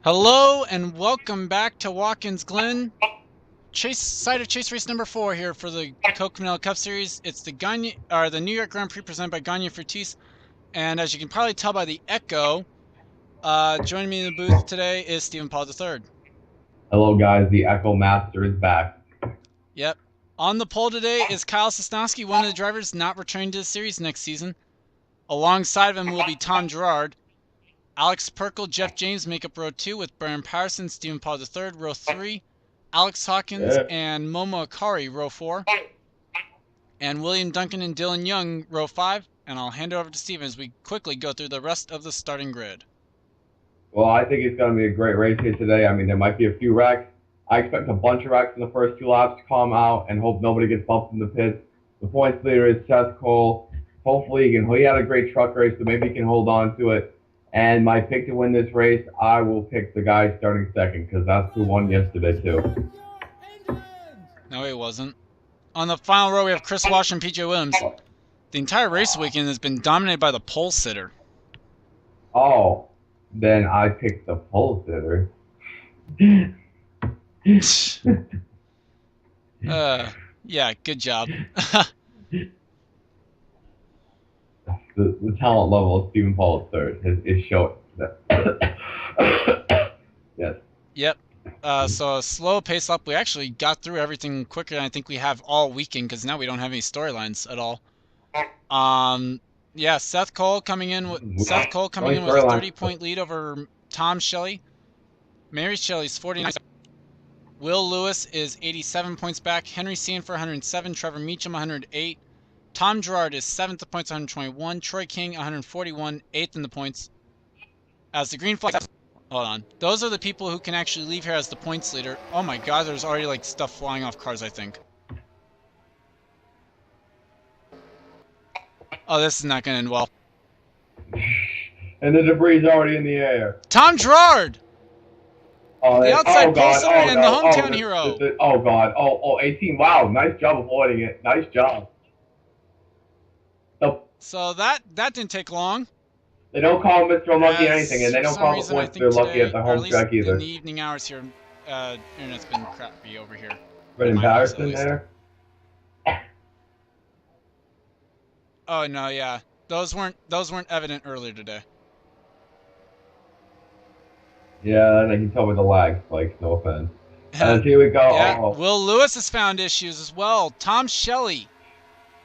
Hello and welcome back to Watkins Glen. Side of chase race number 4 here for the Coke Vanilla Cup Series. It's the New York Grand Prix presented by Gagne Frutis, and as you can probably tell by the echo, joining me in the booth today is Stephen Paul III. Hello guys, the Echo Master is back. Yep. On the pole today is Kyle Sosnowski, one of the drivers not returning to the series next season. Alongside of him will be Tom Gerard. Alex Perkle, Jeff James make up row 2 with Brian Patterson, Stephen Paul III, row 3. Alex Hawkins and Momo Akari, row 4. And William Duncan and Dylan Young, row 5. And I'll hand it over to Stephen as we quickly go through the rest of the starting grid. Well, I think it's going to be a great race here today. I mean, there might be a few wrecks. I expect a bunch of wrecks in the first 2 laps to calm out and hope nobody gets bumped in the pits. The points leader is Seth Cole. Hopefully, he had a great truck race, so maybe he can hold on to it. And my pick to win this race, I will pick the guy starting second because that's who won yesterday too. No, he wasn't. On the final row, we have Chris Walsh and PJ Williams. The entire race weekend has been dominated by the pole sitter. Oh, then I picked the pole sitter. Yeah, good job. The talent level of Stephen Paul III is showing that. Yes. Yep. So a slow pace up. We actually got through everything quicker than I think we have all weekend because now we don't have any storylines at all. Yeah, Seth Cole coming in with a 30-point lead over Tom Shelley. Mary Shelley's 49. Will Lewis is 87 points back. Henry Sanford 107. Trevor Meacham 108. Tom Gerard is 7th in points, 121. Troy King 141, 8th in the points. As the green flag. Hold on. Those are the people who can actually leave here as the points leader. Oh my god, there's already like stuff flying off cars, I think. Oh, this is not going to end well. And the debris is already in the air. Tom Gerard! The outside pole sitter and the hometown hero. Oh god. Oh, 18. Wow, nice job avoiding it. Nice job. So that didn't take long. They don't call him Mr. Unlucky anything, and they don't call the points Mr. Lucky at the home track either. In the evening hours here, internet's been crappy over here. But in Patterson there? Oh no, yeah. Those weren't evident earlier today. Yeah, and I can tell with the lag spikes, no offense. And here we go. Yeah. Oh. Will Lewis has found issues as well. Tom Shelley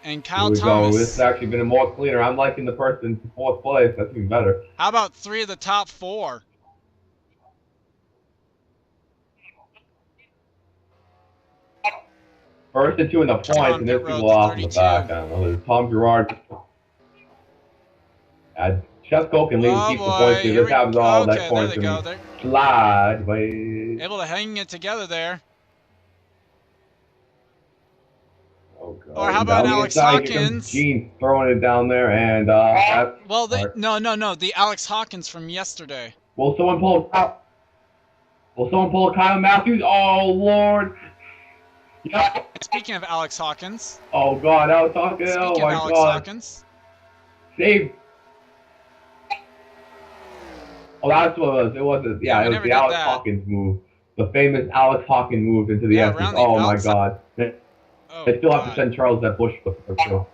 and Kyle Thomas. This has actually been a more cleaner. I'm liking the person in 4th place. That's even better. How about 3 of the top 4? First and 2 in the points, and there's people off in the back. I don't know. There's Tom Gerard. Chef Cole can leave and keep the points. This happens all that points. There they go. Slide, wait. Able to hang it together there. Oh, God. Or how about Alex Hawkins? Gene throwing it down there, and well, no, the Alex Hawkins from yesterday. Will someone pull Kyle Matthews? Oh Lord! Yeah. Speaking of Alex Hawkins. Oh God, Alex Hawkins! Oh my God! Hawkins. Save! Oh, that's what it was. It wasn't. Yeah, it was the Alex Hawkins move. The famous Alex Hawkins move into the exit. Oh my God! They still have to send Charles that bush flip for sure.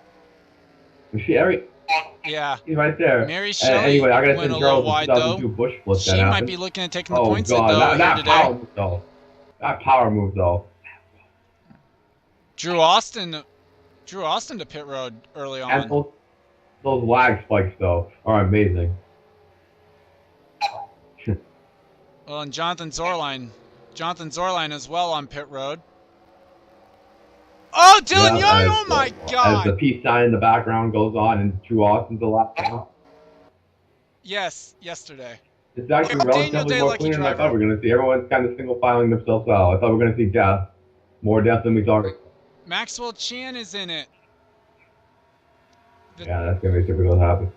Was she Eric? Yeah. He's right there. Mary Shelley anyway, I gotta send Charles wide, the 2002 bush flip. She might be looking at taking the points God. though That here power today. move though. That power move though. Drew Austin to pit road early on. And those lag spikes though are amazing. Well, and Jonathan Zorline as well on pit road. Oh, Dylan Young! Oh my God! As the peace sign in the background goes on, and Drew Austin's the last one. Yes, yesterday. It's actually relatively more clean than I thought we were going to see. Everyone's kind of single filing themselves out. I thought we were going to see death, more death than we thought. Maxwell Chan is in it. Yeah, that's going to be typical happen.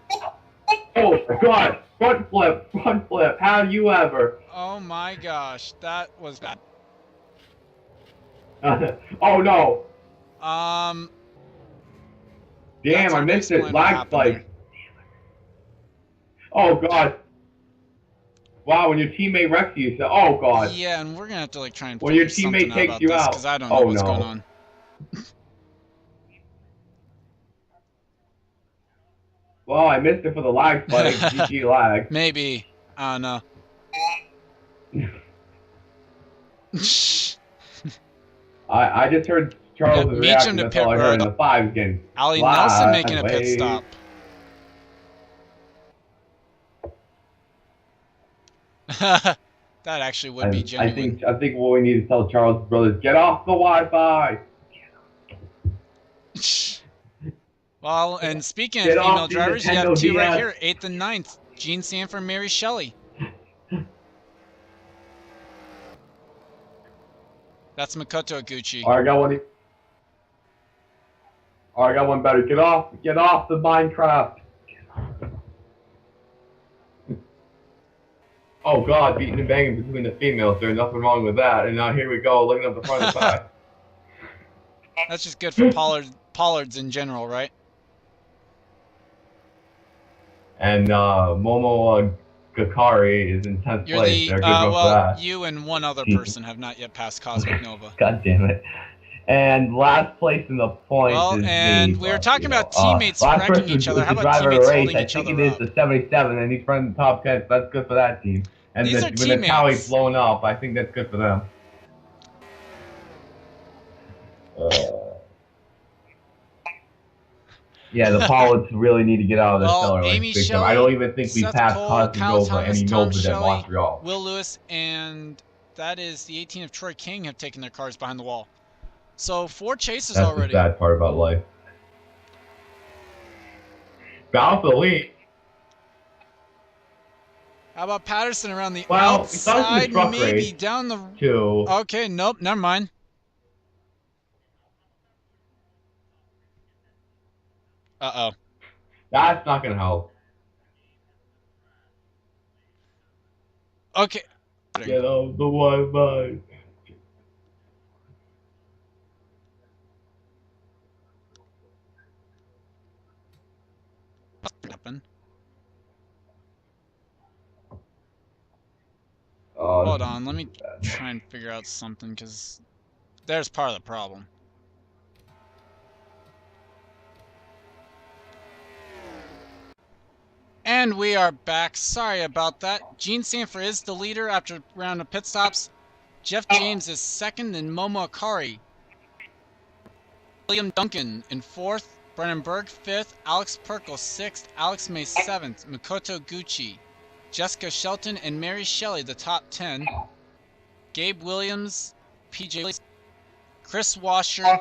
Oh God! Front flip! How do you ever? Oh my gosh, that was bad. Oh no! Damn, I missed it. Lag spike. Oh God. Wow, when your teammate wrecks you, so oh god. Yeah, and we're gonna have to like try and When your figure something teammate out takes about you this out. because I don't know Oh what's going no. on. Well, I missed it for the lag spike. GG lag. Maybe. I don't know. I just heard Charles' Yep, reaction. Meacham to That's pit all I heard road. in the 5 again. Ollie Nelson making a pit stop. That actually would be genuine. I think what we need to tell Charles' brothers, get off the Wi-Fi. Well, and speaking of Get female off the drivers, you have Nintendo two right DS. here, 8th and 9th. Gene Sanford, Mary Shelley. That's Makoto Gucci. I got one. I got one better. Get off the Minecraft. Oh god, beating and banging between the females. There's nothing wrong with that. And now here we go, looking up the front and side. That's just good for pollards in general, right? And Momo Gakari is in 10th You're place. the They're good for well, that. you and one other person have not yet passed Cosmic Nova. God damn it. And last place in the points Well, is and me, we were but, talking about teammates last wrecking person each other. was How the about driver of teammates the race. holding I each think other he up? did the 77, and he's running the top 10. So that's good for that team. And These are when the teammates. tally's blown up, I think that's good for them. Yeah, the Pollards really need to get out of this cellar. Like, Amy big time. Shelley, I don't even think we Seth passed Cole, Cosmic Kyle Nova Thomas, any Tom Nova than Shelley, Montreal. Will Lewis, and that is the 18 of Troy King have taken their cars behind the wall. So 4 chases That's already. the sad part about life. Bounce the lead. How about Patterson around the outside, maybe down the... Okay, nope, never mind. Uh-oh. That's not going to help. Okay. Get off the Wi-Fi. What happened? Hold on, let me try and figure out something, because there's part of the problem. And we are back. Sorry about that. Gene Sanford is the leader after a round of pit stops. Jeff James is second, and Momo Akari. William Duncan in 4th. Brennan Berg 5th. Alex Perkle 6th. Alex May 7th. Makoto Gucci. Jessica Shelton and Mary Shelley the top 10. Gabe Williams, PJ, Chris Washer,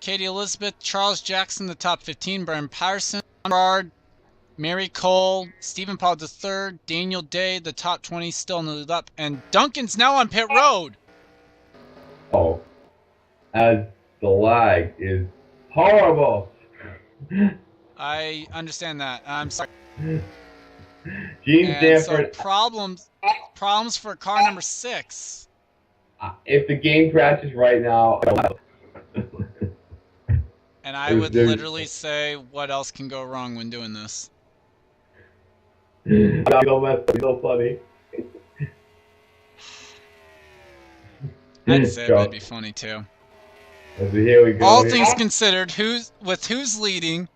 Katie Elizabeth, Charles Jackson the top 15. Brian Patterson, Gerard, Mary Cole, Stephen Paul III, Daniel Day, the top 20 still in the lead up, and Duncan's now on pit road. Oh, as the lag is horrible. I understand that. I'm sorry. Gene Sanford. So problems for car number 6. If the game crashes right now. And I would literally say, what else can go wrong when doing this? So funny. I'd say that'd be funny too. Here we go. All things considered, who's leading,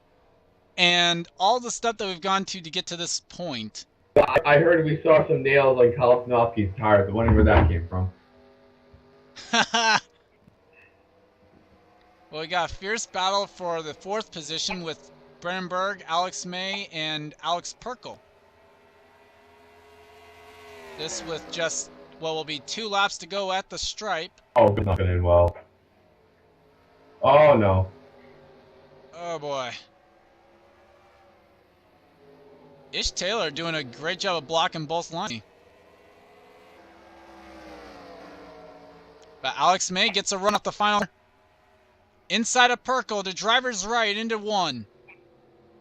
and all the stuff that we've gone to get to this point. I heard we saw some nails on Kalinowski's tires. I wonder where that came from. Well, we got a fierce battle for the 4th position with Brennenberg, Alex May, and Alex Perkle. This with just what will be 2 laps to go at the stripe. Oh, good, not going well. Oh no. Oh boy. Ish Taylor doing a great job of blocking both lines. But Alex May gets a run off the final. Inside of Perkle to driver's right into 1.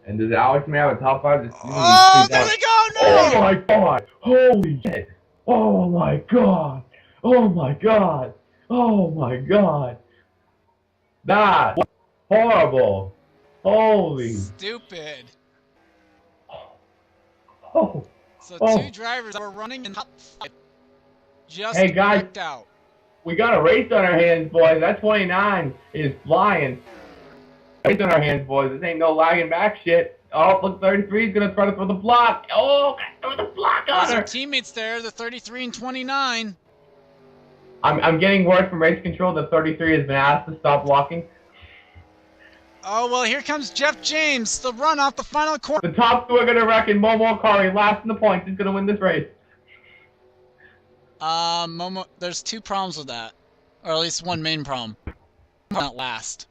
And does Alex May have a top 5? Oh, there we go! No! Oh my god! Holy shit! Oh my god! Oh my god! Oh my god! That was horrible! Holy! Stupid! Oh! So Oh. two drivers were running in top 5 just Hey, guys. wrecked out. We got a race on our hands, boys. That 29 is flying. Race on our hands, boys. This ain't no lagging back shit. Oh, look, 33 is gonna try to throw the block. Oh, throw the block on There's her. our teammates there, the 33 and 29. I'm getting word from race control that 33 has been asked to stop blocking. Oh, well, here comes Jeff James, the run off the final corner. The top two are gonna wreck, and Momo Akari, last in the points, is gonna win this race. Momo, there's two problems with that. Or at least one main problem. Not last.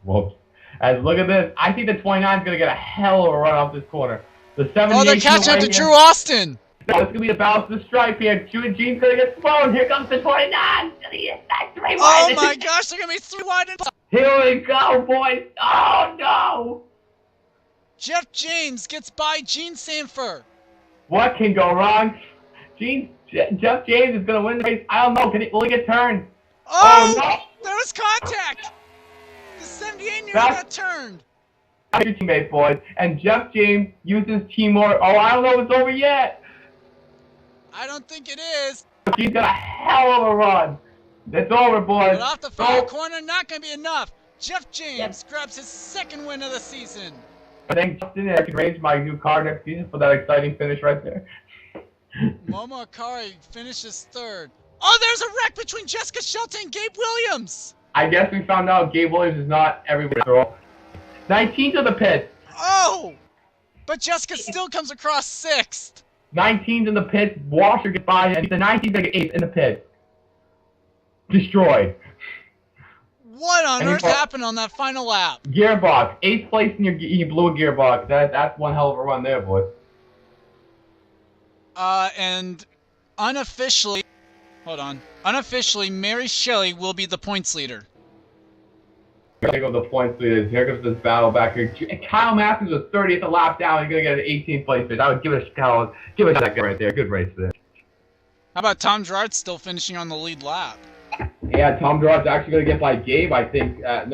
Whoops. As look at this, I think the 29 is gonna get a hell of a run off this corner. The 78. Oh, they're catching up to Drew Austin. No, it's gonna be the balance of the stripe here. Gene's gonna get slowed. Here comes the 29. Oh my gosh, they're gonna be 3 wide. Here we go, boys. Oh no! Jeff James gets by Gene Sanford. What can go wrong? Jeff James is gonna win the race. I don't know. Will he get turned? Oh, no! There was contact. The 78 nearly That's- got turned. That's your teammate, boys. And Jeff James uses teamwork. Oh, I don't know if it's over yet. I don't think it is. He's got a hell of a run. It's over, boys. But off the final corner, not going to be enough. Jeff James grabs his second win of the season. I think Justin and I can range my new car next season for that exciting finish right there. Momo Akari finishes third. Oh, there's a wreck between Jessica Shelton and Gabe Williams. I guess we found out Gabe Williams is not everywhere after all. 19 to the pit. Oh, but Jessica still comes across sixth. 19's in the pit. Washer gets by, and the 19's like 8th in the pit. Destroyed. What on earth happened on that final lap? Gearbox. 8th place in you blew a gearbox. That's one hell of a run there, boy. And unofficially, unofficially, Mary Shelley will be the points leader. Here go the points leaders. Here comes this battle back here. Kyle Matthews was 30th a lap down. He's gonna get an 18th place finish. I would give it a that guy right there. Good race there. How about Tom Gerard still finishing on the lead lap? Yeah, Tom Gerard's actually gonna get by Gabe, I think. Yeah,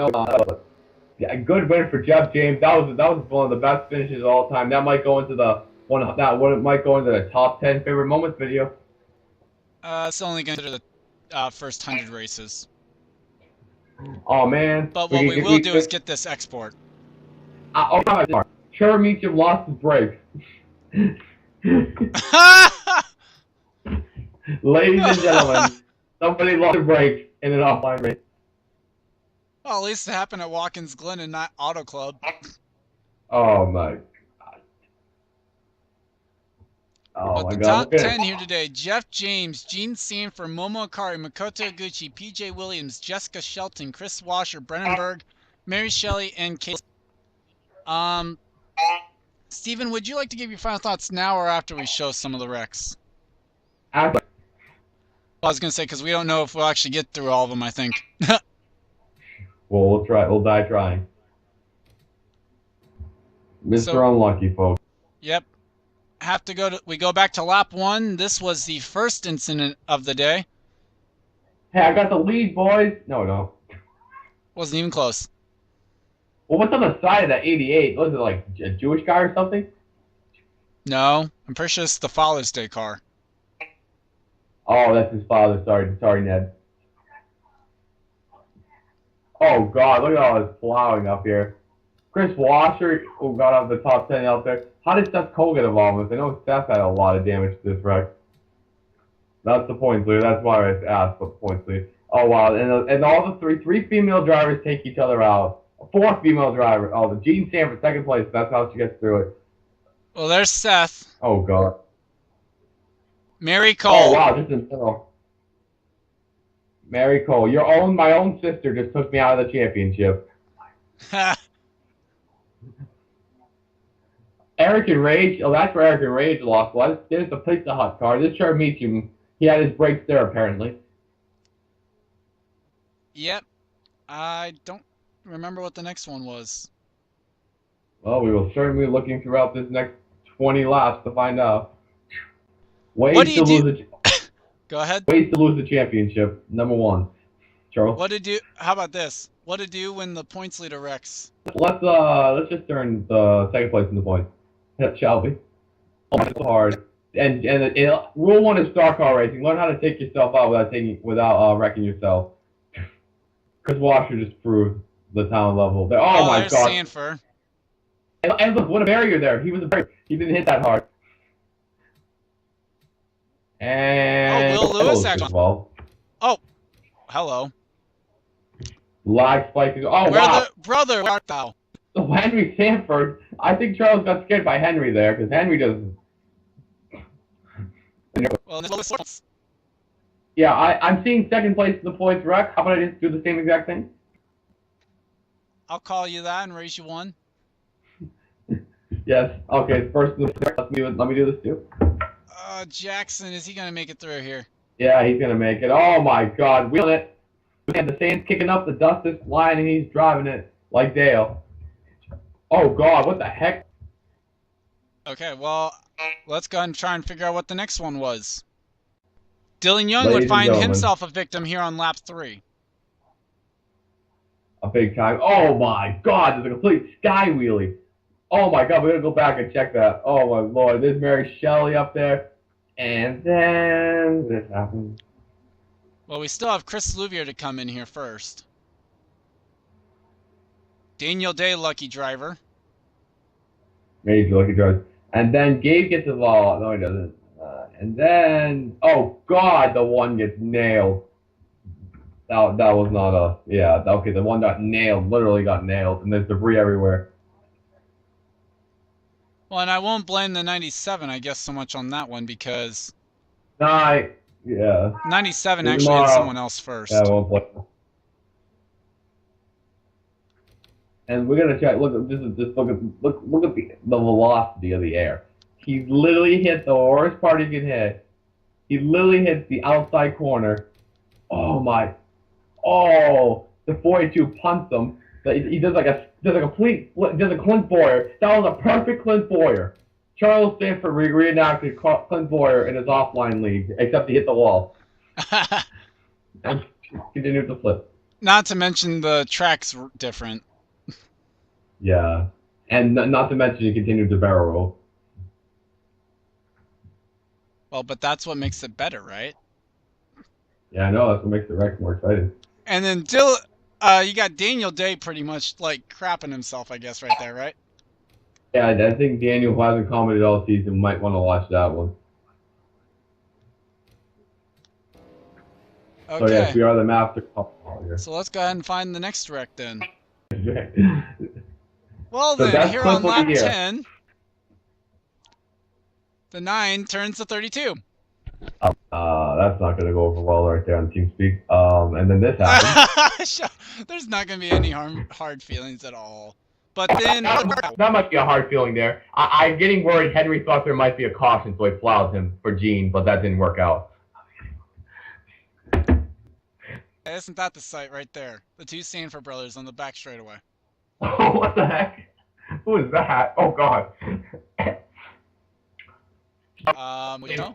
a good win for Jeff James. That was one of the best finishes of all time. That might go into the might go into the top 10 favorite moments video. It's only going to consider the first 100 races. Oh man! But what we will do is get this export. Trevor Meacham lost his brakes. Ladies and gentlemen, somebody lost their brakes in an offline race. Well, at least it happened at Watkins Glen and not Auto Club. Oh my god. Oh but my the god. top 10 here today: Jeff James, Gene Sanford, Momo Akari, Makoto Oguchi, PJ Williams, Jessica Shelton, Chris Washer, Brennan Berg, Mary Shelley, and Kate. Steven, would you like to give your final thoughts now or after we show some of the wrecks? After. I was going to say, because we don't know if we'll actually get through all of them, I think. Well, we'll try. We'll die trying. Mr. Unlucky, folks. Yep. We go back to lap 1. This was the first incident of the day. Hey, I got the lead, boys. No. Wasn't even close. Well, what's on the side of that 88? Was it like a Jewish guy or something? No, I'm pretty sure it's the Father's Day car. Oh, that's his father. Sorry, Ned. Oh God, look at all this plowing up here. Chris Washer, who got out of the top 10 out there. How did Seth Cole get involved with this? I know Seth had a lot of damage to this wreck. That's the points leader. That's why I asked what the points leader. Oh wow, and all the three female drivers take each other out. A 4th female driver. Oh, the Gene Sanford, 2nd place. That's how she gets through it. Well, there's Seth. Oh God. Mary Cole. Oh wow, just in middle. Mary Cole, my own sister just took me out of the championship. Eric and Rage. Oh, that's where Eric and Rage lost. Well, there's the Pizza Hut car. This sure meets him. He had his brakes there apparently. Yep. I don't remember what the next one was. Well, we will certainly be looking throughout this next 20 laps to find out. What do you do? Go ahead. Ways to lose the championship. Number 1. Charles. How about this? What to do when the points leader wrecks? Let's just turn the 2nd place in the points. Shall we? Oh, it's so hard. And rule one is star car racing. Learn how to take yourself out without wrecking yourself. Because Washer just proved the town level. Oh my there's god! Sanford. And look, what a barrier there. He was a barrier. He didn't hit that hard. And Will Lewis actually. well. Oh, hello. Lag spike. Oh Where wow! the brother? Where art thou? So Henry Sanford. I think Charles got scared by Henry there because Henry doesn't. Well, Yeah, I'm seeing second place in the points wreck. How about I just do the same exact thing? I'll call you that and raise you one. Yes. Okay. First in the wreck. Let me do this too. Jackson, is he gonna make it through here? Yeah, he's gonna make it. Oh my God, wheeling it. And the sand's kicking up, the dust is flying, and he's driving it like Dale. Oh God, what the heck? Okay, well, let's go ahead and try and figure out what the next one was. Dylan Young Ladies would and find gentlemen, himself a victim here on lap 3. a big time. Oh my God, there's a complete sky wheelie. Oh my God, we're gonna go back and check that. Oh my Lord, there's Mary Shelley up there, and then this happens. Well, we still have Chris Louvier to come in here first. Daniel Day, lucky driver. Maybe lucky driver. And then Gabe gets involved. No, he doesn't. And then, oh God, the one gets nailed. That was not a, yeah, okay, the one got nailed, literally got nailed, and there's debris everywhere. Well, and I won't blame the 97, I guess, so much on that one because... Yeah. 97 actually had someone else first. Yeah, I won't blame them. And we're gonna check. Look at look at the velocity of the air. He literally hit the worst part he could hit. He literally hit the outside corner. Oh my! Oh, the 42 punts him. He does a Clint Boyer. That was a perfect Clint Boyer. Charles Stanford reenacted Clint Boyer in his offline league, except he hit the wall and continued to flip. Not to mention the track's different. Yeah, and not to mention he continued to barrel roll. Well, but that's what makes it better, right? Yeah, I know. That's what makes the wreck more exciting. And then you got Daniel Day pretty much like crapping himself, I guess, right there, right? Yeah, I think Daniel, who hasn't commented all season, might want to watch that one. Okay. So yes, we are the master couple here. So let's go ahead and find the next wreck then. Well So then, here on lap 10, the 9 turns to 32. That's not going to go over well right there on TeamSpeak. And then this happens. There's not going to be any hard feelings at all. But then... That might be a hard feeling there. I'm getting worried. Henry thought there might be a caution, so he plows him for Gene, but that didn't work out. Isn't that the sight right there? The two Sanford brothers on the back straightaway. Oh, what the heck? Who is that? Oh, God.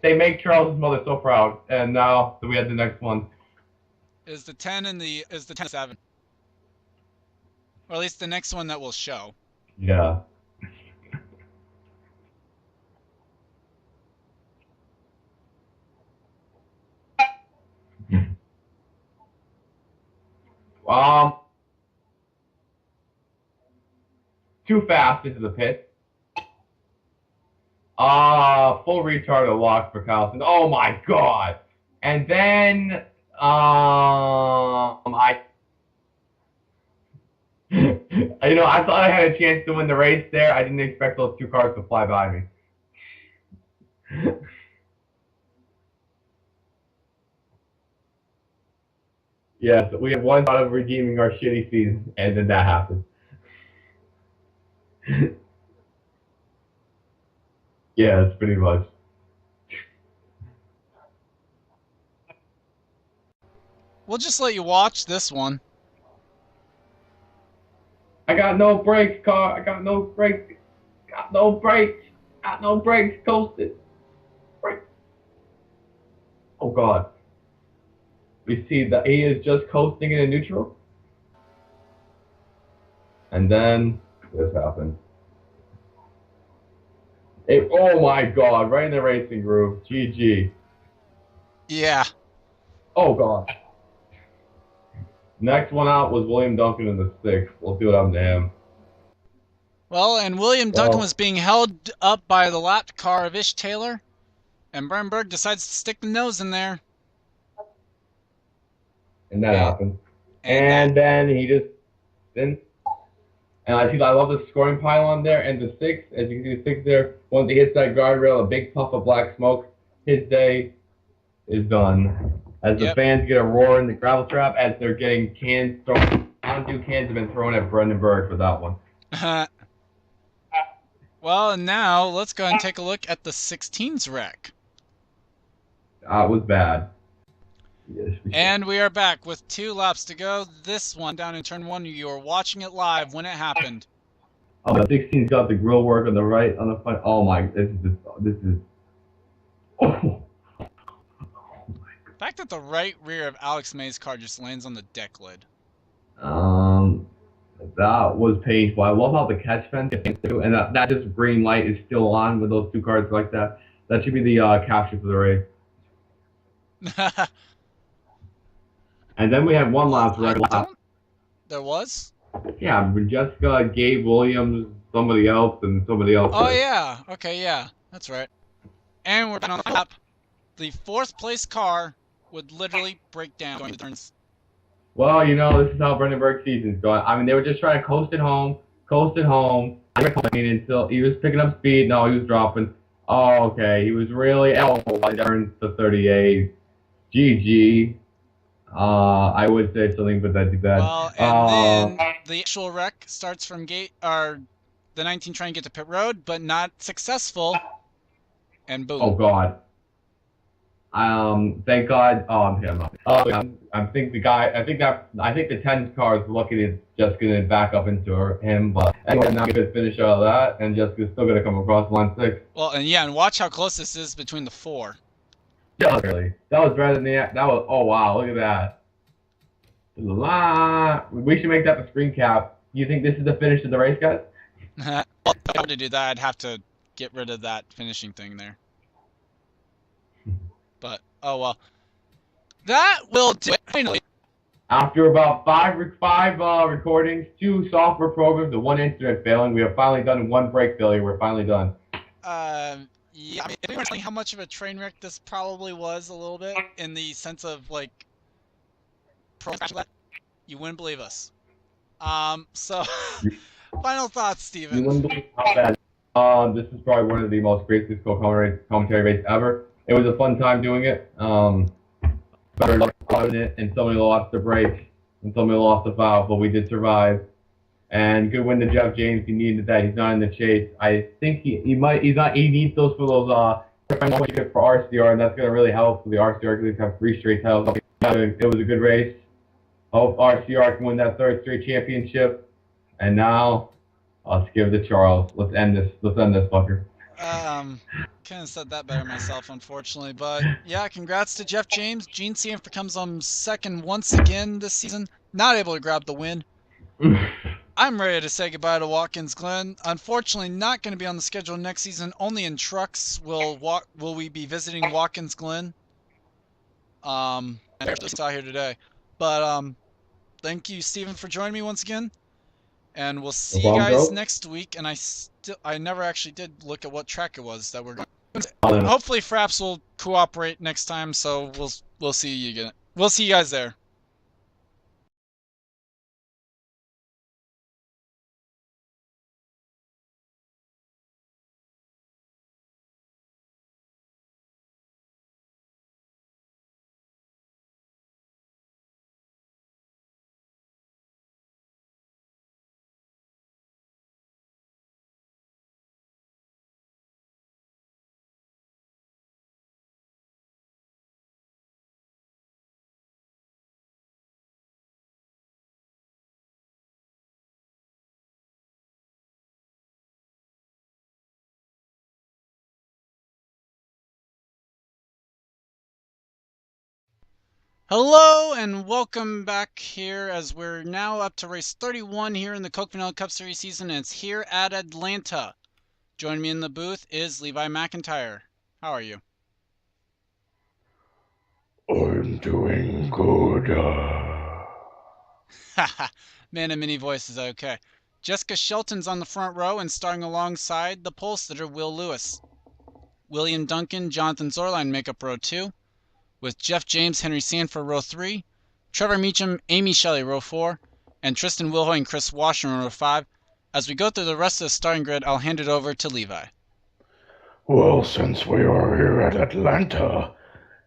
They make Charles' mother so proud. And now we have the next one. Is the 10 and the 7. Or at least the next one that will show. Yeah. Too fast into the pit. Full retard of lock for Carlson. Oh my God. And then, I thought I had a chance to win the race there. I didn't expect those two cars to fly by me. Yes, we have one thought of redeeming our shitty season, and then that happened. Yes, pretty much. We'll just let you watch this one. I got no brakes, car. I got no brakes. Got no brakes. Got no brakes. Coasted. Brakes. Oh, God. We see that he is just coasting in a neutral. And then this happened. Oh my God! Right in the racing groove. GG. Yeah. Oh God. Next one out was William Duncan in the sixth. We'll see what happened to him. Well, and William Duncan Well, was being held up by the lap car of Ish Taylor, and Brenberg decides to stick the nose in there. and that happened. And And then he just then. And I love the scoring pylon there. And the six, as you can see, the six there, once he hits that guardrail, a big puff of black smoke, his day is done. As the fans get a roar in the gravel trap as they're getting cans thrown. Mountain cans have been thrown at Brandenburg for that one. Well, and now let's go and take a look at the 16s wreck. That was bad. Yes, and we are back with 2 laps to go. This one down in turn 1, you were watching it live when it happened. Oh, the 16's got the grill work on the right, on the front. Oh my, this is. Oh. The fact that the right rear of Alex May's car just lands on the deck lid. That was painful. I love how the catch fence and that just green light is still on with those 2 cars like that. That should be the capture for the race. And then we had one last wreck. There was? Yeah, Jessica, Gabe Williams, somebody else, and somebody else. Oh, yeah. Okay, yeah. That's right. And we're on the lap. The 4th place car would literally break down going to turns. Well, you know, this is how Brandenburg season's going. I mean, they were just trying to coast it home. I mean, until he was picking up speed. No, he was dropping. Oh, okay. He was really turns to 38. GG. I would say something, but that'd be bad. Well, and then the actual wreck starts from the 19 trying to get to pit road, but not successful. And boom. Oh God. Thank God. I think the 10 car is lucky it's just gonna back up into him, but anyway, not a good finish out of that, and Jessica's still gonna come across line 6. Well, and yeah, and watch how close this is between the 4. Yeah, really. That was better than that was. Oh wow, look at that. We should make that the screen cap. You think this is the finish of the race, guys? Well, if I were to do that, I'd have to get rid of that finishing thing there. But, oh well. That will do it, finally. After about five recordings, 2 software programs, and 1 incident failing, we are finally done, and 1 brake failure. We're finally done. Yeah, I mean, if we were saying how much of a train wreck this probably was a little bit, in the sense of, like, you wouldn't believe us. So, final thoughts, Steven. You wouldn't believe how bad. This is probably one of the most greatest commentary races ever. It was a fun time doing it. And somebody lost the brake, and somebody lost the valve, but we did survive. And good win to Jeff James. He needed that. He's not in the chase. I think he needs those for those for RCR, and that's gonna really help for the RCR because they have 3 straight titles. It was a good race. Hope RCR can win that 3rd straight championship. And now, let's give it to Charles. Let's end this fucker. Couldn't have said that better myself, unfortunately. But yeah, congrats to Jeff James. Gene Cianf becomes 2nd once again this season. Not able to grab the win. I'm ready to say goodbye to Watkins Glen. Unfortunately, not going to be on the schedule next season. Only in trucks will we be visiting Watkins Glen. And just out here today. But thank you, Steven, for joining me once again. And we'll see you guys next week. And I never actually did look at what track it was that we're going to. Hopefully Fraps will cooperate next time, so we'll see you again. We'll see you guys there. Hello and welcome back here as we're now up to race 31 here in the Coke Vanilla Cup Series season, and it's here at Atlanta. Joining me in the booth is Levi McIntyre. How are you? I'm doing good. Haha, man and mini voice is okay. Jessica Shelton's on the front row and starting alongside the pole sitter Will Lewis. William Duncan, Jonathan Zorline make up row 2, with Jeff James, Henry Sanford row 3, Trevor Meacham, Amy Shelley row 4, and Tristan Wilhoy and Chris Washington row 5. As we go through the rest of the starting grid, I'll hand it over to Levi. Well, since we are here at Atlanta,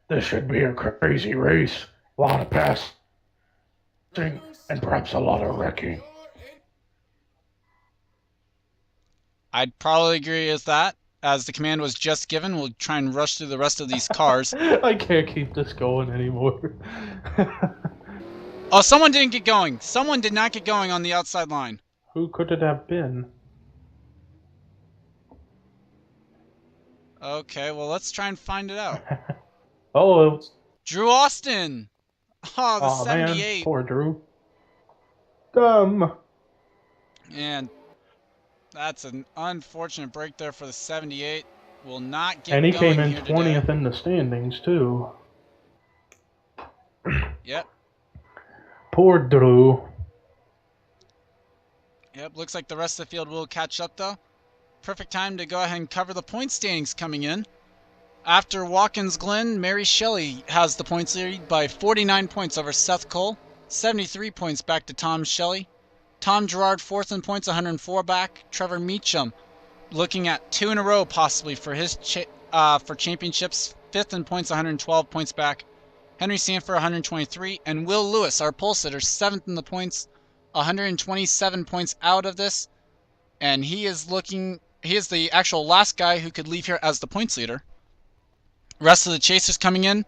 this should be a crazy race. A lot of passing and perhaps a lot of wrecking. I'd probably agree with that. As the command was just given, we'll try and rush through the rest of these cars. I can't keep this going anymore. Oh, someone didn't get going. Someone did not get going on the outside line. Who could it have been? Okay, well, let's try and find it out. Oh, it was... Drew Austin! Oh, the Aw, 78. man. Poor Drew. Dumb. And that's an unfortunate break there for the 78. Will not get And he going came in here 20th today. in the standings, too. Yep. Poor Drew. Yep, looks like the rest of the field will catch up, though. Perfect time to go ahead and cover the point standings coming in. After Watkins Glen, Mary Shelley has the points lead by 49 points over Seth Cole, 73 points back to Tom Shelley. Tom Gerard fourth in points, 104 back. Trevor Meacham looking at 2 in a row possibly for his for championships, fifth in points, 112 points back. Henry Sanford 123, and Will Lewis, our pole sitter, 7th in the points, 127 points out of this, and he is the actual last guy who could leave here as the points leader. Rest of the chasers coming in: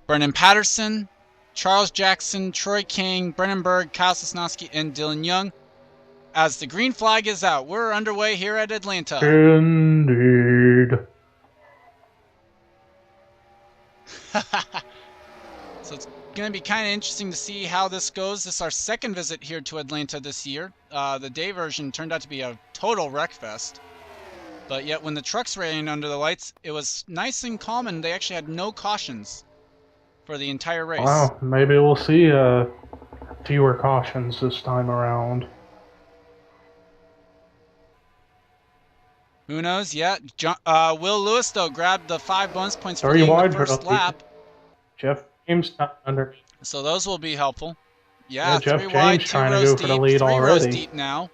Brennan Patterson, Charles Jackson, Troy King, Brennan Berg, Kyle Sosnowski, and Dylan Young. As the green flag is out, we're underway here at Atlanta. Indeed. So it's going to be kind of interesting to see how this goes. This is our second visit here to Atlanta this year. The day version turned out to be a total wreck fest. But yet when the trucks ran under the lights, it was nice and calm, and they actually had no cautions for the entire race. Wow, maybe we'll see fewer cautions this time around. Who knows? Yeah. Will Lewis, though, grabbed the 5 bonus points for 3 leading wide the for first the lap. Jeff James not under. So those will be helpful. Yeah, Jeff 3 James wide, 2 trying to rows go for the deep, lead 3 rows already. deep now.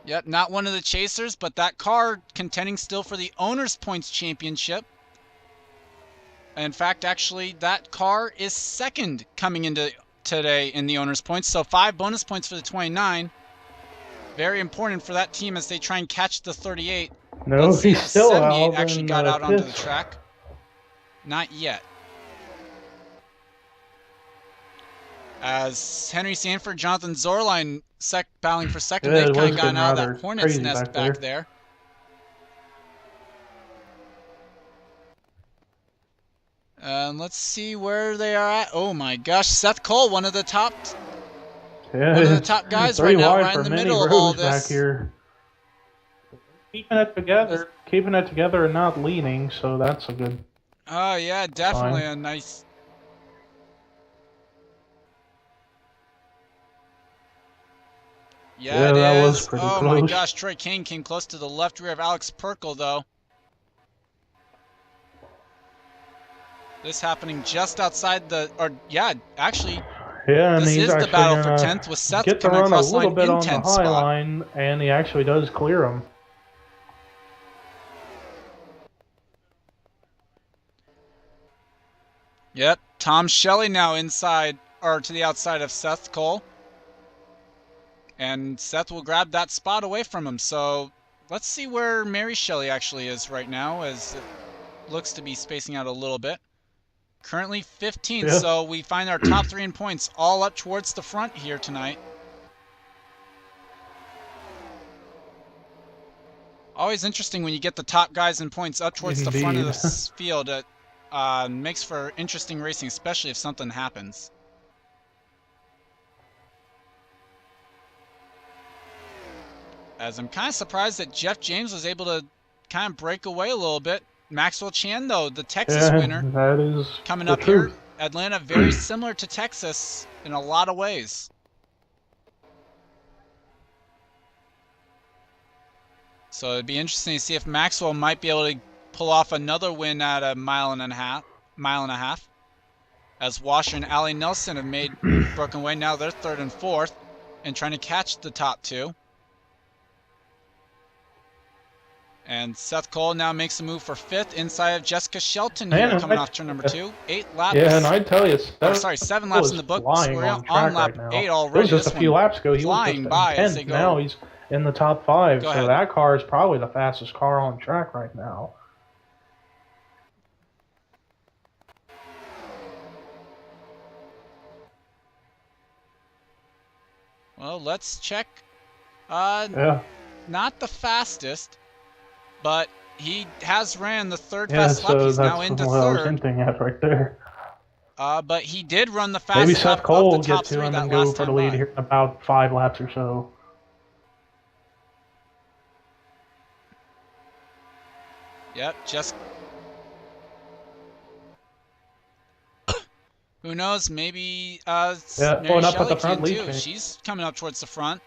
Yep, not one of the chasers, but that car contending still for the Owners' Points Championship. In fact, actually, that car is second coming into today in the Owners' Points. So 5 bonus points for the 29. Very important for that team as they try and catch the 38. No, Let's see he's if the still 78 out actually in got out onto the fifth. track. Not yet. As Henry Sanford, Jonathan Zorline battling for second, Yeah, they've it kind was of gotten getting out of rather that hornet's crazy nest back there. Let's see where they are at. Oh my gosh, Seth Cole, one of the top guys 3 right now, wide right for in the many middle of all rows back this. here. Keeping it together and not leaning, so that's a good. Oh yeah, definitely Fine. a nice. Yeah, it that is. was pretty Oh close. my gosh, Troy King came close to the left rear of Alex Perkle, though. This happening just outside the, actually, Yeah, and this he's is the actually battle for gonna 10th with Seth get to coming run a across the little line bit in on the 10th high spot. line, and he actually does clear him. Yep, Tom Shelley now inside, or to the outside of Seth Cole. And Seth will grab that spot away from him. So let's see where Mary Shelley actually is right now, as it looks to be spacing out a little bit. Currently 15th, Yeah. so we find our top 3 in points all up towards the front here tonight. Always interesting when you get the top guys in points up towards the front of Indeed. the field. It makes for interesting racing, especially if something happens. As I'm kind of surprised that Jeff James was able to kind of break away a little bit. Maxwell Chan, though, the Texas winner, that is coming the up truth. here. Atlanta, very similar to Texas in a lot of ways. So it'd be interesting to see if Maxwell might be able to pull off another win at a mile and a half. As Washer and Allie Nelson have made broken away. Now they're 3rd and 4th and trying to catch the top 2. And Seth Cole now makes a move for 5th inside of Jessica Shelton here, coming off turn number 2. 8 laps. Yeah, and I tell you, 7 laps in the book. We're on lap right 8 now. already. It was just this a few laps ago. He was flying just by as intense. they go. Now he's in the top 5. Go So ahead. that car is probably the fastest car on track right now. Well, let's check. Yeah. Not the fastest, but he has ran the 3rd Yeah, fastest lap. so He's now that's into what I was 3rd. hinting at right there. But he did run the Maybe fastest Seth lap Cole of will the top get to 3 him that and go last for the time lead by. here in about 5 laps or so. Yep, just... Who knows, maybe Mary going up at Shelley the front can lead too. change. She's coming up towards the front.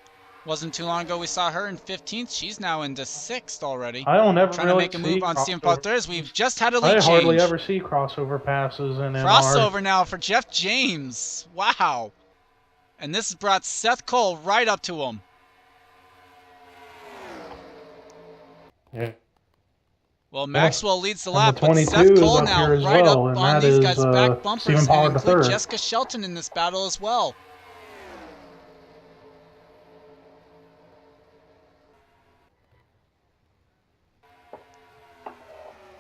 Wasn't too long ago we saw her in 15th. She's now into 6th already. I don't ever Trying really to make a move on Stephen crossover. Potter. We've just had a lead I change. hardly ever see crossover passes in NR. Crossover now for Jeff James. Wow. And this has brought Seth Cole right up to him. Yeah. Well, Maxwell leads the and lap, the but 22 Seth is Cole up now here as right well, up and on that these is, guys' back bumpers Stephen and Pollard include III. Jessica Shelton in this battle as well.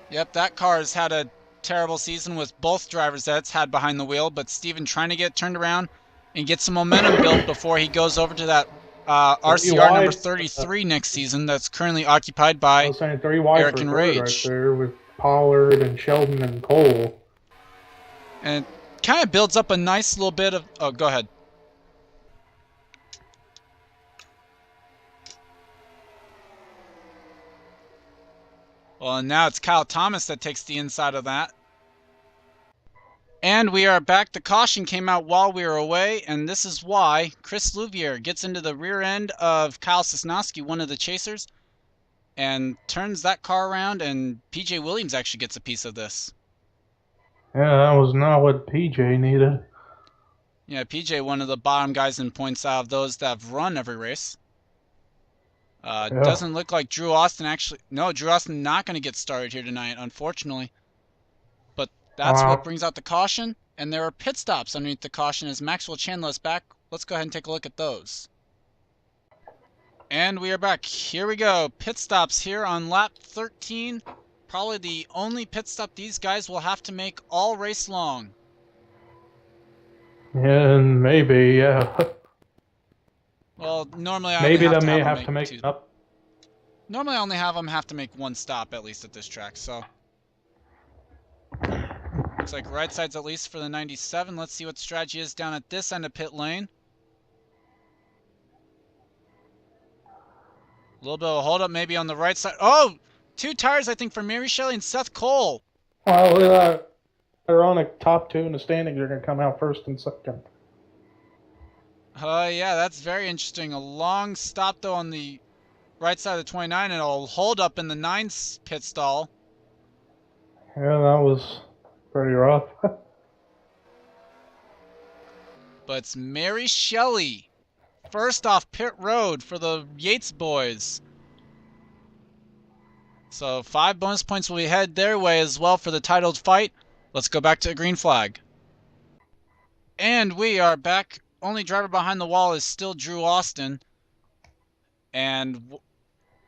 Yep, that car has had a terrible season with both drivers that it's had behind the wheel, but Steven trying to get turned around and get some momentum built before he goes over to that RCR number 33 next season that's currently occupied I by was saying 3 wide Eric for and 3rd Rage. right there with Pollard and Sheldon and Cole. And it kind of builds up a nice little bit of... Oh, go ahead. Well, and now it's Kyle Thomas that takes the inside of that. And we are back. The caution came out while we were away, and this is why Chris Louvier gets into the rear end of Kyle Sosnowski, one of the chasers, and turns that car around, and PJ Williams actually gets a piece of this. Yeah, that was not what PJ needed. Yeah, PJ, one of the bottom guys in points out of those that have run every race. Yeah. Doesn't look like Drew Austin actually... No, Drew Austin not going to get started here tonight, unfortunately. But that's what brings out the caution. And there are pit stops underneath the caution as Maxwell Chandler is back. Let's go ahead and take a look at those. And we are back. Here we go. Pit stops here on lap 13. Probably the only pit stop these guys will have to make all race long. Yeah, and maybe, yeah. Well, normally I Maybe only they may them have to make two. up. Normally I only have them have to make one stop at least at this track, so. Looks like right side's at least for the 97. Let's see what the strategy is down at this end of pit lane. A little bit of a hold up maybe on the right side. Oh! 2 tires I think for Mary Shelley and Seth Cole. Oh, look at that. They're on the top 2 in the standings. They're going to come out 1st and 2nd. Yeah, that's very interesting. A long stop though on the right side of the 29 and a hold up in the 9 pit stall. Yeah, that was pretty rough. But it's Mary Shelley. First off pit road for the Yates boys. So 5 bonus points will be headed their way as well for the titled fight. Let's go back to a green flag. And we are back. Only driver behind the wall is still Drew Austin. And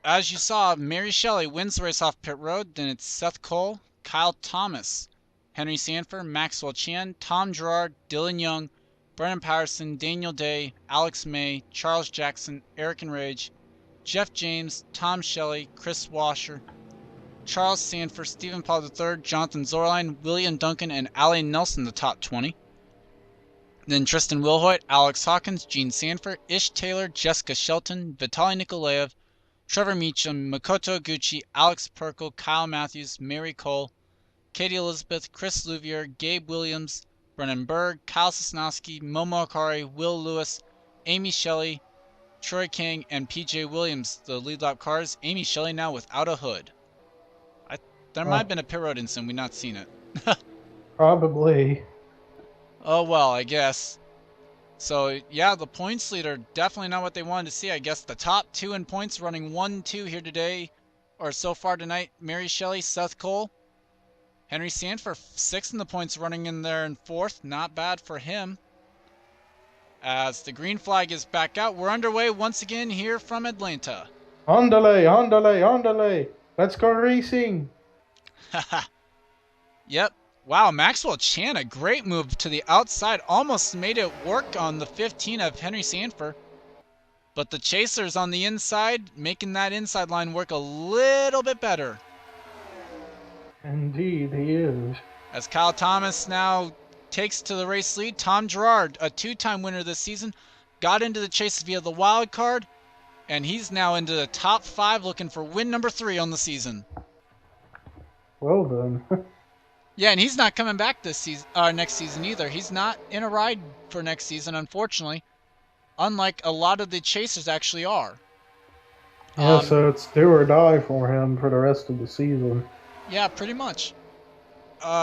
as you saw, Mary Shelley wins the race off pit road. Then it's Seth Cole, Kyle Thomas, Henry Sanford, Maxwell Chan, Tom Gerard, Dylan Young, Brennan Patterson, Daniel Day, Alex May, Charles Jackson, Eric and Rage, Jeff James, Tom Shelley, Chris Washer, Charles Sanford, Stephen Paul III, Jonathan Zorline, William Duncan, and Allie Nelson, the top 20. Then Tristan Wilhoit, Alex Hawkins, Gene Sanford, Ish Taylor, Jessica Shelton, Vitaly Nikolaev, Trevor Meacham, Makoto Gucci, Alex Perkle, Kyle Matthews, Mary Cole, Katie Elizabeth, Chris Louvier, Gabe Williams, Brennan Berg, Kyle Sosnowski, Momo Akari, Will Lewis, Amy Shelley, Troy King, and PJ Williams, the lead lap cars. Amy Shelley now without a hood. There might have been a pit road incident, we've not seen it. Probably. Oh well, I guess. So yeah, the points leader, definitely not what they wanted to see. I guess the top 2 in points running 1-2 here today, or so far tonight. Mary Shelley, Seth Cole. Henry Sanford, 6th in the points, running in there in 4th. Not bad for him. As the green flag is back out, we're underway once again here from Atlanta. Andale, andale, andale. Let's go racing. Yep. Wow, Maxwell Chan, a great move to the outside. Almost made it work on the 15 of Henry Sanford. But the Chaser's on the inside, making that inside line work a little bit better. Indeed, he is. As Kyle Thomas now takes to the race lead. Tom Gerard, a 2-time winner this season, got into the chase via the wild card, and he's now into the top 5 looking for win number 3 on the season. Well done. Yeah, and he's not coming back this season, next season either. He's not in a ride for next season, unfortunately, unlike a lot of the chasers actually are. Yeah, so it's do or die for him for the rest of the season. Yeah, pretty much.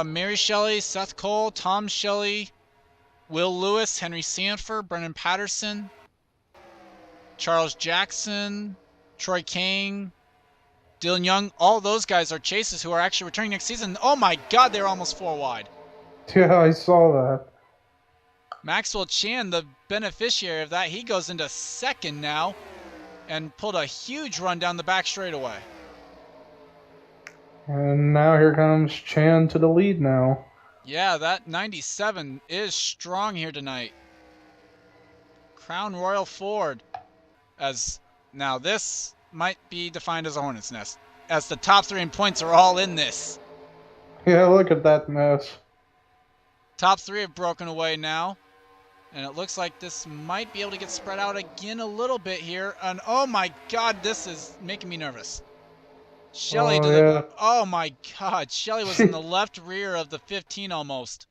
Mary Shelley, Seth Cole, Tom Shelley, Will Lewis, Henry Sanford, Brennan Patterson, Charles Jackson, Troy King, Dylan Young, all those guys are chasers who are actually returning next season. Oh my god, they're almost 4 wide. Yeah, I saw that. Maxwell Chan, the beneficiary of that, he goes into 2nd now and pulled a huge run down the back straightaway. And now here comes Chan to the lead now. Yeah, that 97 is strong here tonight. Crown Royal Ford. As now this might be defined as a hornet's nest, as the top 3 in points are all in this. Yeah, look at that mess. Top 3 have broken away now, and it looks like this might be able to get spread out again a little bit here. And oh my god, this is making me nervous. Shelley oh my god, Shelley was in the left rear of the 15 almost.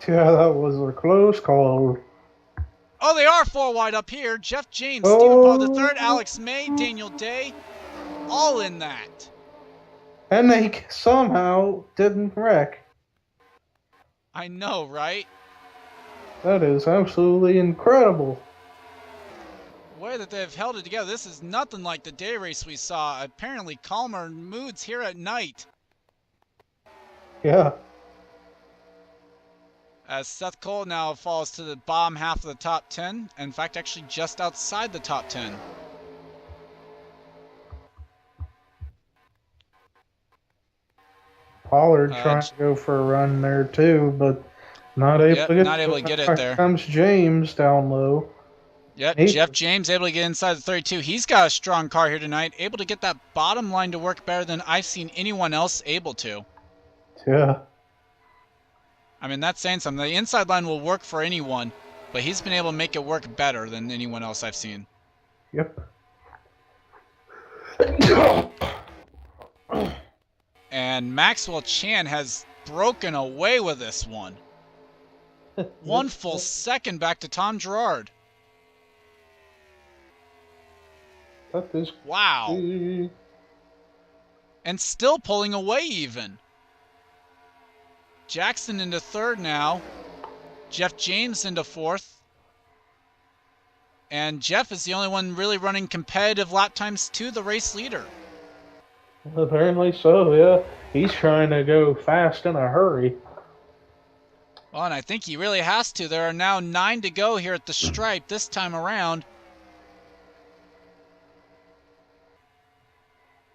Yeah, that was a close call. Oh, they are 4 wide up here. Jeff James, Stephen Paul III, Alex May, Daniel Day, all in that. And they somehow didn't wreck. I know, right? That is absolutely incredible. The way that they've held it together, this is nothing like the day race we saw. Apparently calmer moods here at night. Yeah. As Seth Cole now falls to the bottom half of the top 10. In fact, actually just outside the top 10. Pollard trying to go for a run there too, but not able to get it there. Here comes James down low. Yep, Jeff James able to get inside the 32. He's got a strong car here tonight, able to get that bottom line to work better than I've seen anyone else able to. Yeah. I mean, that's saying something. The inside line will work for anyone, but he's been able to make it work better than anyone else I've seen. Yep. And Maxwell Chan has broken away with this one. 1 full second back to Tom Gerard. That is wow. And still pulling away even. Jackson into 3rd now. Jeff James into 4th. And Jeff is the only one really running competitive lap times to the race leader. Apparently so, yeah. He's trying to go fast in a hurry. Well, and I think he really has to. There are now 9 to go here at the stripe this time around.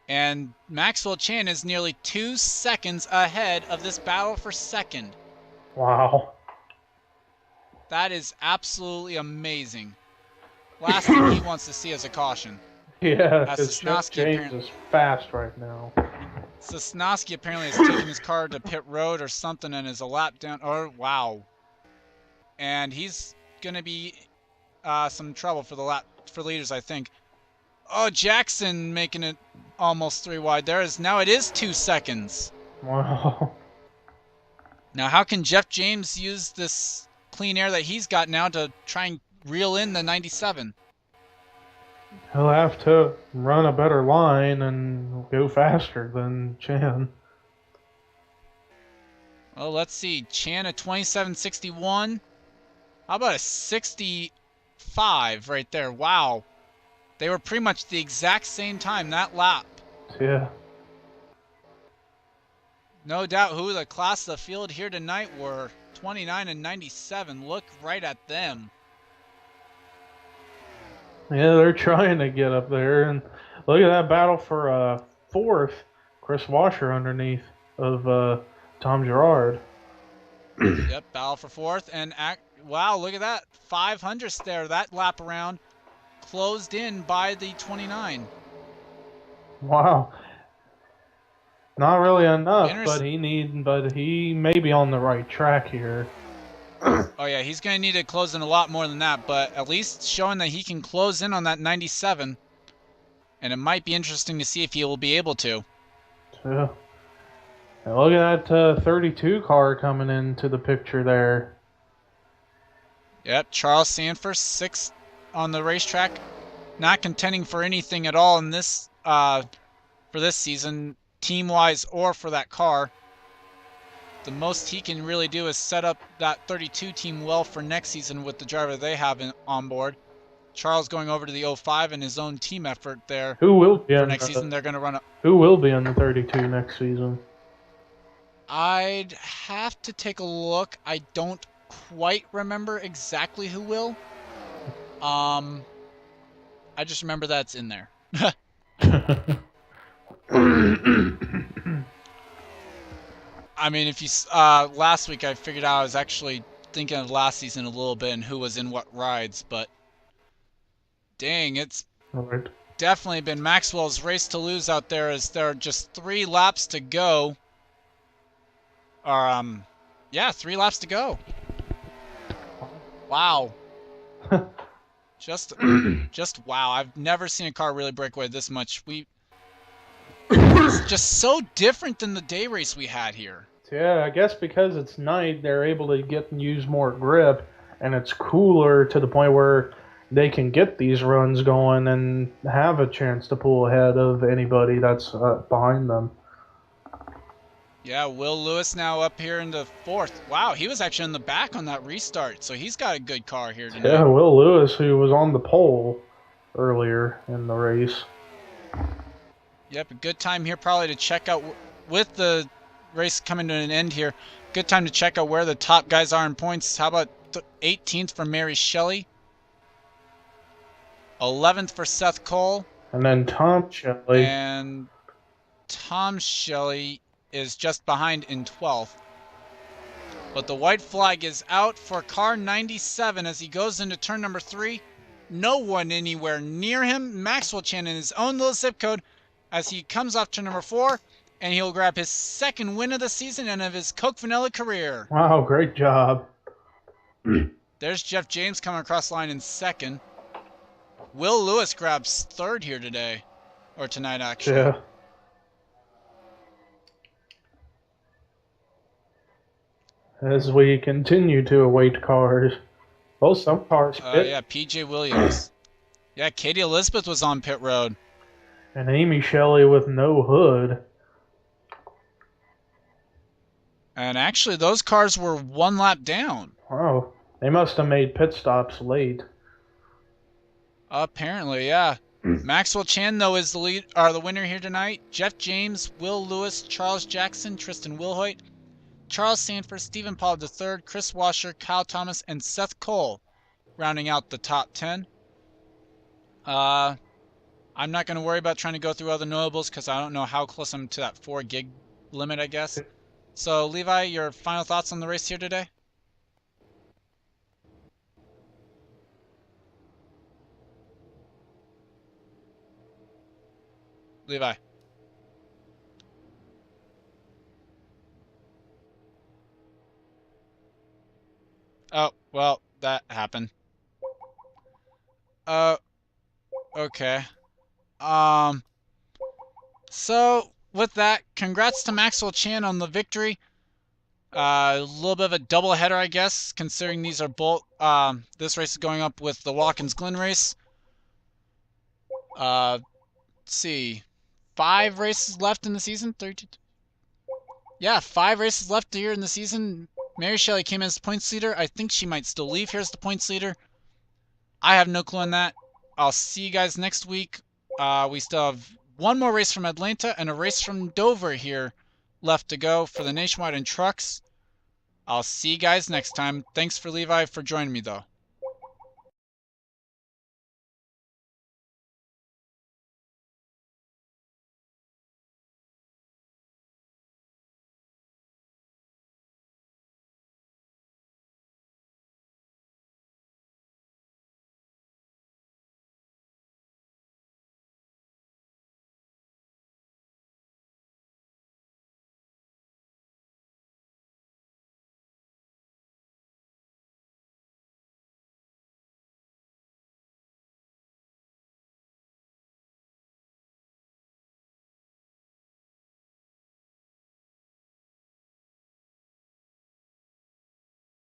And Maxwell Chan is nearly 2 seconds ahead of this battle for 2nd. Wow. That is absolutely amazing. Last thing he wants to see is a caution. Yeah, because James is fast right now. Sosnowski apparently has taken his car to pit road or something and is a lap down. Oh, wow. And he's going to be some trouble for the leaders, I think. Oh, Jackson making it almost 3 wide there. Now it is 2 seconds. Wow. Now, how can Jeff James use this clean air that he's got now to try and reel in the 97? He'll have to run a better line and go faster than Chan. Well, let's see. Chan at 27.61. How about a 65 right there? Wow. They were pretty much the exact same time that lap. Yeah. No doubt who the class of the field here tonight were. 29 and 97. Look right at them. Yeah, they're trying to get up there. And look at that battle for fourth. Chris Washer underneath of Tom Gerard. Yep, battle for fourth. And wow, look at that. 500th there. That lap around closed in by the 29. Wow. Not really enough, but he may be on the right track here. Oh yeah, he's going to need to close in a lot more than that, but at least showing that he can close in on that 97. And it might be interesting to see if he will be able to. Yeah. And look at that 32 car coming into the picture there. Yep, Charles Sanford, 6th on the racetrack. Not contending for anything at all in this for this season, team-wise or for that car. The most he can really do is set up that 32 team well for next season with the driver they have on board. Charles going over to the 05 and his own team effort there. Who will be for next season? They're going to run. Who will be on the 32 next season? I'd have to take a look. I don't quite remember exactly who will. I just remember that's in there. I mean, if you last week I figured out I was actually thinking of last season a little bit and who was in what rides, but dang, it's definitely been Maxwell's race to lose out there as there are just 3 laps to go. Or yeah, 3 laps to go. Wow. just wow. I've never seen a car really break away this much. It's just so different than the day race we had here. Yeah, I guess because it's night, they're able to get and use more grip, and it's cooler to the point where they can get these runs going and have a chance to pull ahead of anybody that's behind them. Yeah, Will Lewis now up here in the 4th. Wow, he was actually in the back on that restart, so he's got a good car here tonight. Yeah, Will Lewis, who was on the pole earlier in the race. Yep, a good time here probably to check out, with the race coming to an end here, good time to check out where the top guys are in points. How about 18th for Mary Shelley? 11th for Seth Cole. And then Tom Shelley. And Tom Shelley is just behind in 12th. But the white flag is out for car 97 as he goes into turn number 3. No one anywhere near him. Maxwell Chan in his own little zip code as he comes off turn number 4, and he'll grab his 2nd win of the season and of his Coke Vanilla career. Wow, great job. There's Jeff James coming across the line in 2nd. Will Lewis grabs 3rd here today, or tonight actually. Yeah. As we continue to await cars. Well, some cars pit. Yeah, PJ Williams. Yeah, Katie Elizabeth was on pit road. And Amy Shelley with no hood. And actually, those cars were 1 lap down. Wow. They must have made pit stops late. Apparently, yeah. Maxwell Chan, though, is the winner here tonight. Jeff James, Will Lewis, Charles Jackson, Tristan Wilhoit, Charles Sanford, Stephen Paul III, Chris Washer, Kyle Thomas, and Seth Cole, rounding out the top 10. I'm not going to worry about trying to go through other notables because I don't know how close I'm to that 4 gig limit, I guess. So, Levi, your final thoughts on the race here today? Levi. Oh, well, that happened. Okay. So with that, congrats to Maxwell Chan on the victory. A little bit of a double header, I guess, considering these are both. This race is going up with the Watkins Glen race. Let's see, 5 races left in the season. 32. Yeah, 5 races left here in the season. Mary Shelley came in as the points leader. I think she might still leave here as the points leader. I have no clue on that. I'll see you guys next week. We still have one more race from Atlanta and a race from Dover here left to go for the Nationwide and trucks. I'll see you guys next time. Thanks for Levi for joining me, though.